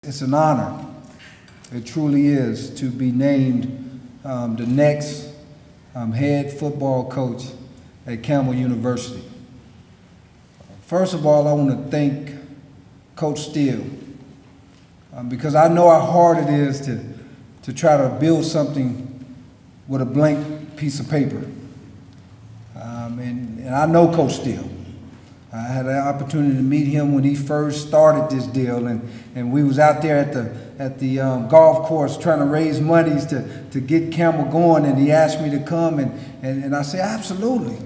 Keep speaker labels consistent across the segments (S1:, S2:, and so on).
S1: It's an honor, it truly is, to be named the next head football coach at Campbell University. First of all, I want to thank Coach Steele because I know how hard it is to try to build something with a blank piece of paper. And I know Coach Steele. I had an opportunity to meet him when he first started this deal, and we was out there at the golf course trying to raise monies to get Campbell going, and he asked me to come, and I said, absolutely.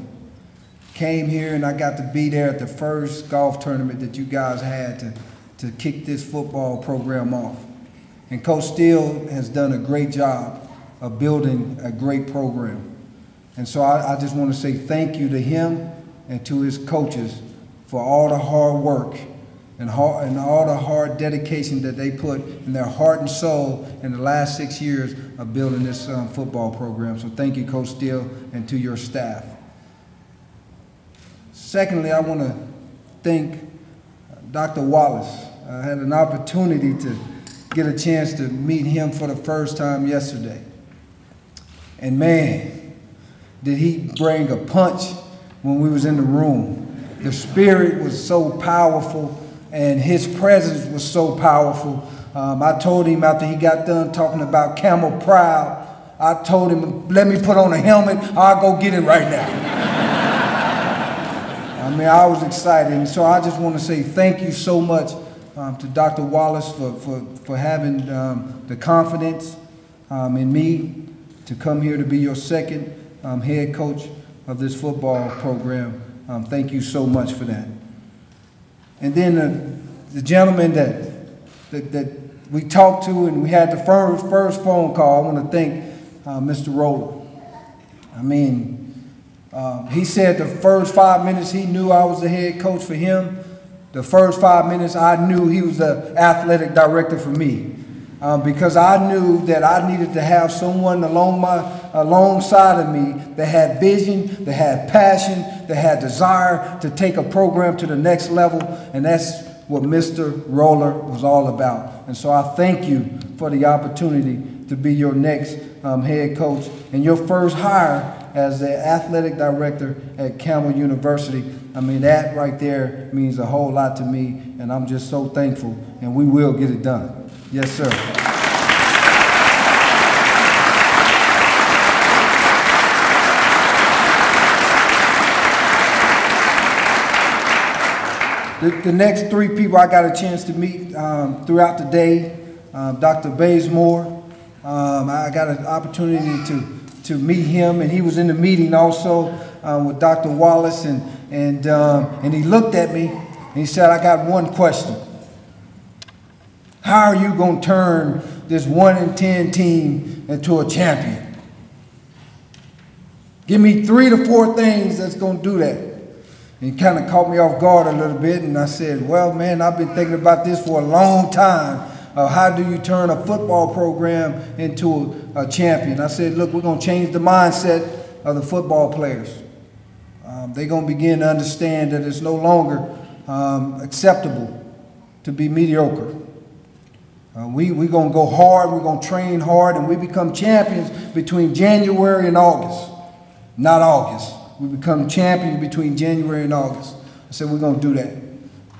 S1: Came here, and I got to be there at the first golf tournament that you guys had to kick this football program off. And Coach Steele has done a great job of building a great program. And so I just want to say thank you to him and to his coaches for all the hard work and all the hard dedication that they put in their heart and soul in the last 6 years of building this football program. So thank you, Coach Steele, and to your staff. Secondly, I want to thank Dr. Wallace. I had an opportunity to get a chance to meet him for the first time yesterday. And man, did he bring a punch when we was in the room. The spirit was so powerful, and his presence was so powerful. I told him after he got done talking about Camel Proud, I told him, let me put on a helmet, I'll go get it right now. I mean, I was excited, and so I just want to say thank you so much to Dr. Wallace for having the confidence in me to come here to be your second head coach of this football program. Thank you so much for that. And then the gentleman that we talked to and we had the first phone call, I want to thank Mr. Roller. I mean, he said the first 5 minutes he knew I was the head coach for him. The first 5 minutes I knew he was the athletic director for me. Because I knew that I needed to have someone alongside of me that had vision, that had passion, that had desire to take a program to the next level, and that's what Mr. Roller was all about. And so I thank you for the opportunity to be your next head coach and your first hire as the athletic director at Campbell University. I mean, that right there means a whole lot to me, and I'm just so thankful, and we will get it done. Yes, sir. The next three people I got a chance to meet throughout the day, Dr. Bazemore, I got an opportunity to meet him, and he was in the meeting also with Dr. Wallace, and he looked at me and he said, I got one question. How are you going to turn this 1-10 team into a champion? Give me 3 to 4 things that's going to do that. And he kind of caught me off guard a little bit, and I said, well, man, I've been thinking about this for a long time. How do you turn a football program into a champion? I said, look, we're going to change the mindset of the football players. They're going to begin to understand that it's no longer acceptable to be mediocre. We're going to go hard, we're going to train hard, and we become champions between January and August. Not August. We become champions between January and August. I said, we're going to do that.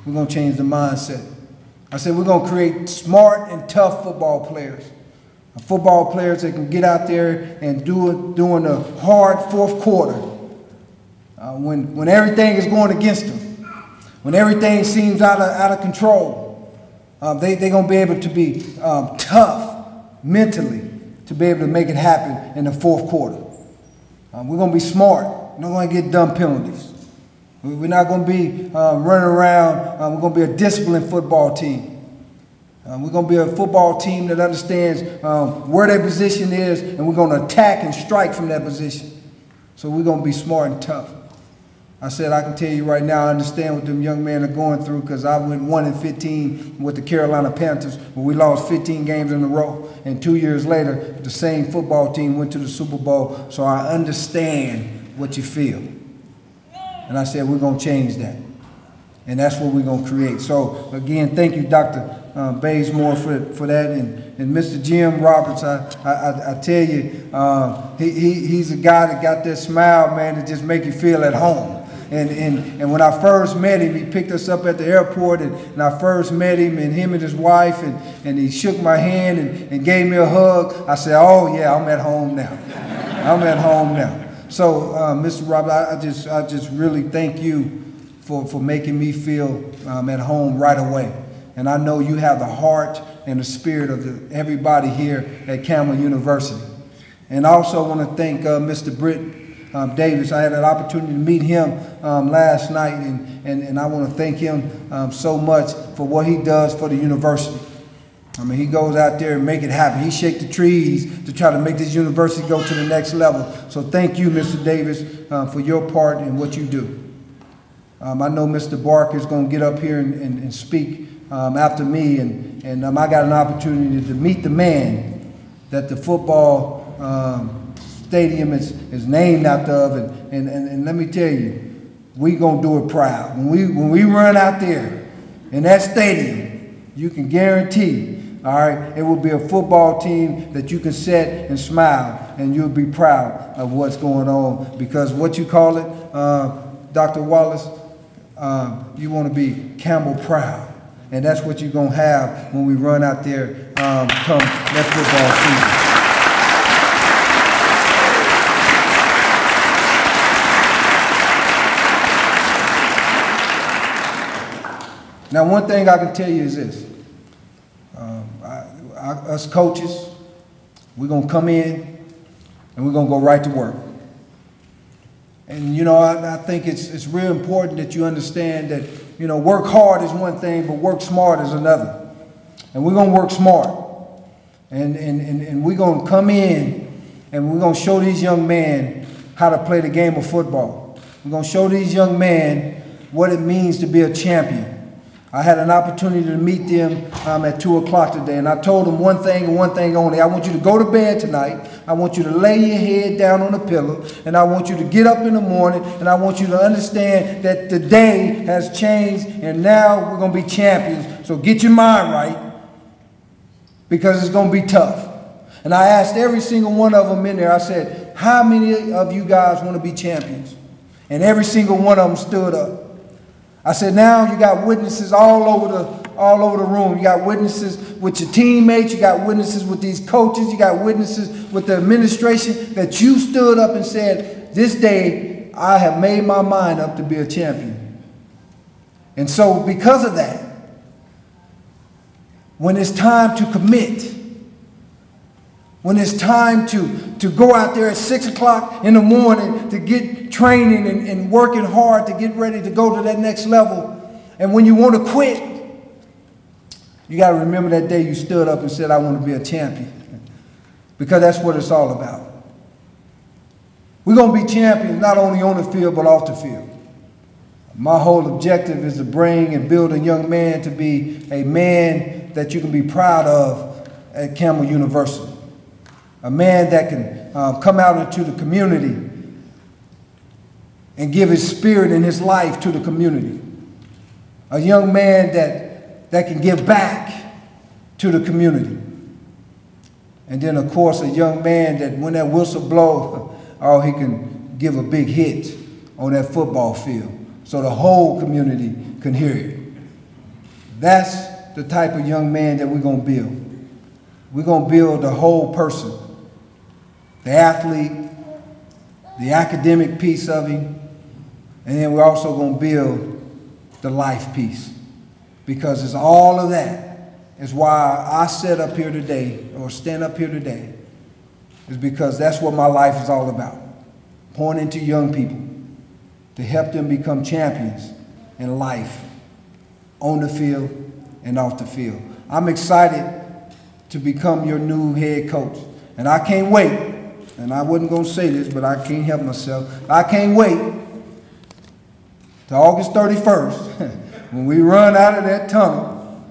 S1: We're going to change the mindset. I said, we're going to create smart and tough football players. Football players that can get out there and do it during the hard fourth quarter. When everything is going against them. When everything seems out of control. They're going to be able to be tough mentally to be able to make it happen in the fourth quarter. We're going to be smart. We're not going to get dumb penalties. We're not going to be running around. We're going to be a disciplined football team. We're going to be a football team that understands where their position is, and we're going to attack and strike from that position. So we're going to be smart and tough. I said, I can tell you right now, I understand what them young men are going through because I went 1-15 with the Carolina Panthers where we lost 15 games in a row. And 2 years later, the same football team went to the Super Bowl. So I understand what you feel. And I said, we're going to change that. And that's what we're going to create. So, again, thank you, Dr. Bazemore, for that. And Mr. Jim Roberts, I tell you, he's a guy that got that smile, man, that just make you feel at home. And when I first met him, he picked us up at the airport, and I first met him, and him and his wife, and he shook my hand and gave me a hug. I said, oh, yeah, I'm at home now. I'm at home now. So, Mr. Roberts, I just really thank you for making me feel at home right away. And I know you have the heart and the spirit of everybody here at Campbell University. And I also want to thank Mr. Britt Davis. I had an opportunity to meet him last night, and I want to thank him so much for what he does for the university. I mean, he goes out there and make it happen. He shakes the trees to try to make this university go to the next level. So thank you, Mr. Davis, for your part in what you do. I know Mr. Barker is going to get up here and speak after me, and I got an opportunity to meet the man that the football stadium is named after, and let me tell you, we're going to do it proud. When we run out there in that stadium, you can guarantee, all right, it will be a football team that you can sit and smile, and you'll be proud of what's going on, because what you call it, Dr. Wallace, you want to be Campbell proud. And that's what you're going to have when we run out there come next football season. Now, one thing I can tell you is this. Us coaches, we're going to come in and we're going to go right to work. And, you know, I think it's real important that you understand that, you know, work hard is one thing, but work smart is another. And we're going to work smart. And we're going to come in and we're going to show these young men how to play the game of football. We're going to show these young men what it means to be a champion. I had an opportunity to meet them at 2 o'clock today, and I told them one thing and one thing only. I want you to go to bed tonight. I want you to lay your head down on a pillow, and I want you to get up in the morning, and I want you to understand that the day has changed, and now we're going to be champions. So get your mind right, because it's going to be tough. And I asked every single one of them in there, I said, how many of you guys want to be champions? And every single one of them stood up. I said, now you got witnesses all over the room. You got witnesses with your teammates. You got witnesses with these coaches. You got witnesses with the administration that you stood up and said, this day I have made my mind up to be a champion. And so because of that, when it's time to commit, when it's time to go out there at 6 o'clock in the morning to get training and working hard to get ready to go to that next level, and when you want to quit, you got to remember that day you stood up and said, I want to be a champion. Because that's what it's all about. We're going to be champions not only on the field but off the field. My whole objective is to bring and build a young man to be a man that you can be proud of at Campbell University. A man that can come out into the community and give his spirit and his life to the community. A young man that can give back to the community. And then, of course, a young man that when that whistle blows, oh, he can give a big hit on that football field so the whole community can hear it. That's the type of young man that we're going to build. We're going to build the whole person. The athlete, the academic piece of him, and then we're also going to build the life piece. Because it's all of that is why I sit up here today, or stand up here today, is because that's what my life is all about. Pouring into young people to help them become champions in life, on the field and off the field. I'm excited to become your new head coach. And I can't wait. And I wasn't going to say this, but I can't help myself. I can't wait till August 31st when we run out of that tunnel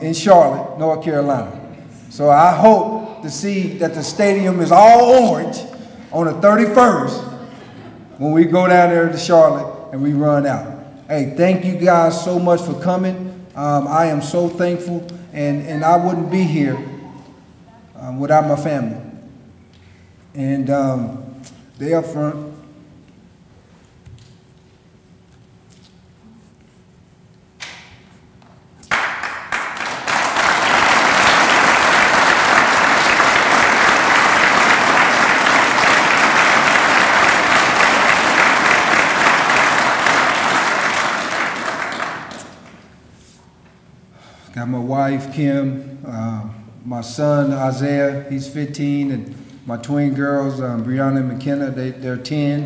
S1: in Charlotte, North Carolina. So I hope to see that the stadium is all orange on the 31st when we go down there to Charlotte and we run out. hey, thank you guys so much for coming. I am so thankful, and I wouldn't be here without my family. And they up front. Got my wife, Kim, my son, Isaiah, he's 15, and my twin girls, Brianna and McKenna, they're 10,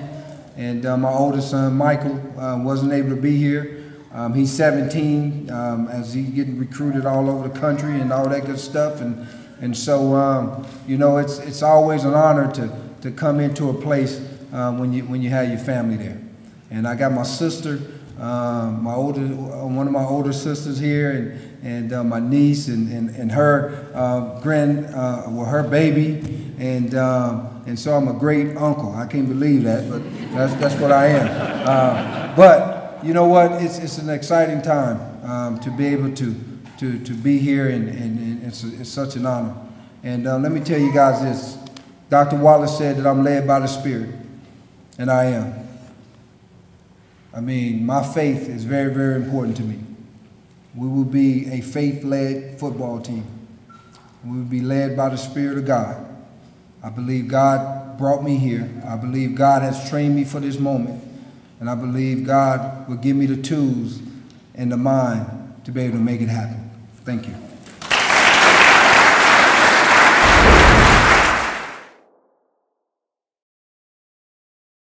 S1: and my oldest son, Michael, wasn't able to be here. He's 17, as he's getting recruited all over the country and all that good stuff, and so, you know, it's always an honor to come into a place when you have your family there. And I got my sister, one of my older sisters here, and my niece and her her baby, and so I'm a great uncle. I can't believe that, but that's what I am. But you know what? It's an exciting time to be able to be here, and it's such an honor. And let me tell you guys this: Dr. Wallace said that I'm led by the Spirit, and I am. I mean, my faith is very, very important to me. We will be a faith-led football team. We will be led by the Spirit of God. I believe God brought me here. I believe God has trained me for this moment. And I believe God will give me the tools and the mind to be able to make it happen. Thank you.